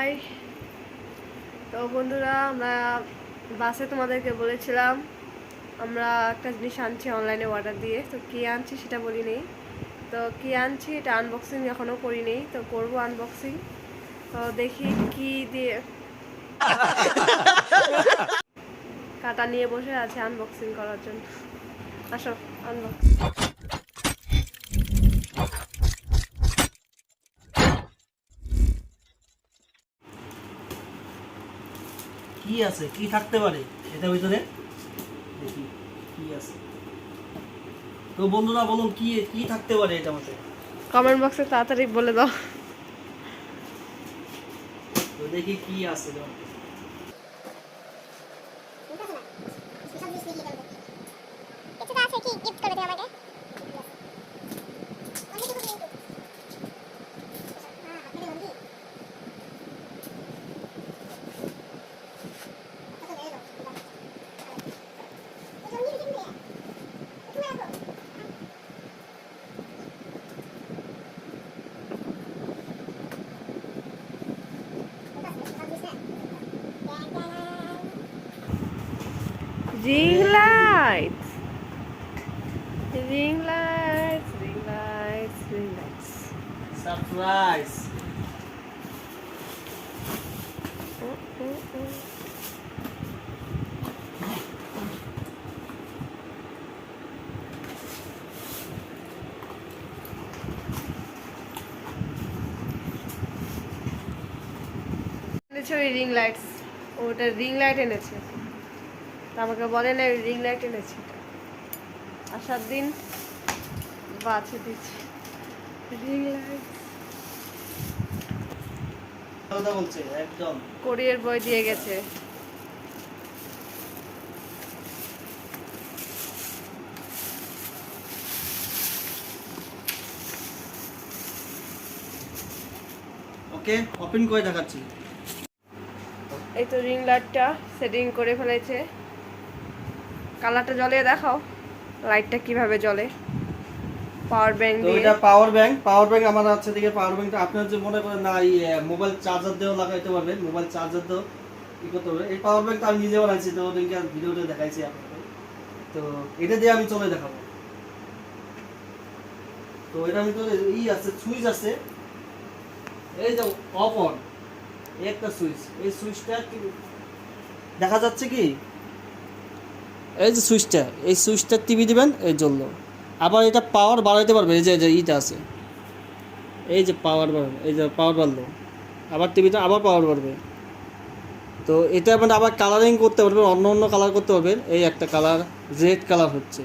High. তো বন্ধুরা, আমরা বাসে তোমাদেরকে বলেছিলাম আমরা একটা জিনিস আনছি অনলাইনে অর্ডার দিয়ে। তো কী আনছি সেটা বলিনি। তো কী আনছি এটা আনবক্সিং এখনও করিনি, তো করবো আনবক্সিং। তো দেখি কি দিয়ে কাটা নিয়ে বসে আছে আনবক্সিং করার জন্য। আসো আনবক্সিং। কি আছে, কি থাকতে পারে এটার ভিতরে? দেখি কি আছে। তো বন্ধুরা বলুন, কি কি থাকতে পারে এটার মধ্যে? কমেন্ট বক্সে তাড়াতাড়ি বলে দাও। তো দেখি কি আছে। Ring lights, ring lights, ring lights, ring lights. Surprise. এনেছে ওই রিং লাইটস, ওটা রিং লাইট এনেছে। তা আমাকে বলে না ওই রিং লাইট এনেছে। আসার দিন বাছে দিচ্ছে রিং লাইট। কথা বলছে একদম। কোরিয়ার বয় দিয়ে গেছে। ওকে, ওপেন করে দেখাচ্ছি। এই তো রিং লাইটটা সেটিং করে ফেলেছে। কালারটা জ্বলিয়ে দেখাও, লাইটটা কিভাবে জ্বলে। পাওয়ার ব্যাংক তো দিয়ে। এটা পাওয়ার ব্যাংক আমার আছে। দিকে পাওয়ার ব্যাংকটা আপনারা যে মনে করেন না এই মোবাইল চার্জার দিয়েও লাগাইতে পারবেন, মোবাইল চার্জার দিয়েও কি করতে পারবেন। এই পাওয়ার ব্যাংকটা আমি নিজে বানাইছি, তো ওদিনকে ভিডিওতে দেখাইছি আপনাদের। তো এটা দিয়ে আমি চলে দেখাবো। তো এটার ভিতরে আছে, সুইচ আছে। এই যে অফ অন একটা সুইচ, এই সুইচটা কি দেখা যাচ্ছে কি? এই যে সুইচটা, এই সুইচটা টিপে দিবেন, এই জ্বললো। আবার এটা পাওয়ার বাড়াইতে পারবে, এই যে ইটা আছে, এই যে পাওয়ার বাড়বে, এই যে পাওয়ার বাড়লো। আবার টিভিতে আবার পাওয়ার বাড়বে। তো এটা মানে আবার কালারিং করতে পারবেন, অন্য অন্য কালার করতে পারবেন। এই একটা কালার রেড কালার হচ্ছে,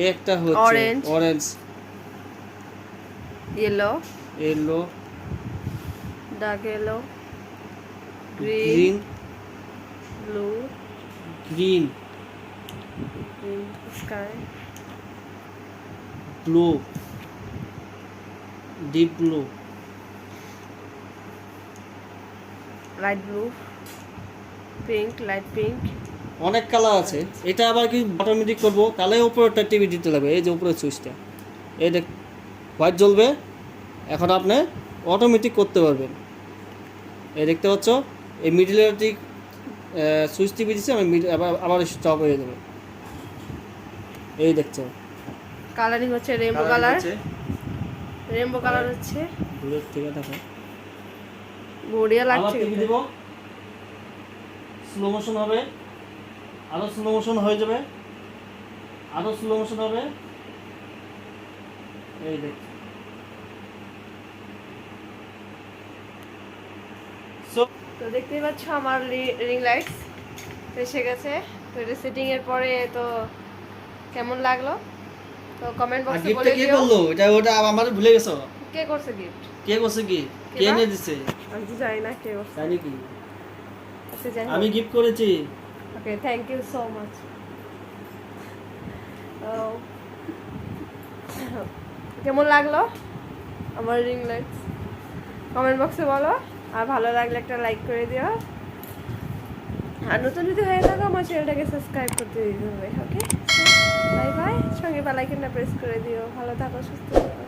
এই একটা হচ্ছে orange, yellow, yellow, dark yellow, green, blue, green, green sky, blue, deep blue, light blue, pink, light pink. অনেক কালার আছে। এটা আবার কি অটোমেটিক করবো, তাহলে উপরেরটা টিভি দিতে লাগবে। এই যে উপরের সুইচটা, এই দেখ হোয়াইট জ্বলবে। এখন আপনি অটোমেটিক করতে পারবেন। এই দেখতে পাচ্ছ, এই মিডিলের দিক সুইচ টিভি দিচ্ছে, আমি আবার স্টপ হয়ে যাবে। এই দেখছো কালারিং হচ্ছে রেইনবো কালার, রেইনবো কালার হচ্ছে। দূরের থেকে দেখো, বড়িয়া আবার লাগছে। টিভি দিব, স্লো মোশন হবে, আরো স্লো মোশন হয়ে যাবে, আরো স্লো মোশন হবে। এই দেখ, তো দেখতেই পাচ্ছ আমার রিং লাইটস এসে গেছে। তো এটা সেটিং এর পরে তো কেমন লাগলো তো কমেন্ট বক্সে বলে দিও। কে করলো এটা? ওটা আমার ভুলে গেছো। কে করছে গিফট? কে করছে কি? কে এনে দিছে? আমি তো জানি না কে করছে। জানি কি, আচ্ছা যাই আমি গিফট করেছি। ওকে, থ্যাংক ইউ সো মাচ। কেমন লাগলো আমার রিং লাইটস কমেন্ট বক্সে বলো। আর ভালো লাগলে একটা লাইক করে দিও। আর নতুন যদি হয়ে থাকো আমার চ্যানেলটাকে সাবস্ক্রাইব করতে দিতে হবে। ওকে, বাই বাই। সঙ্গে বেল আইকনটা প্রেস করে দিও। ভালো থাকো, সুস্থ থাকো।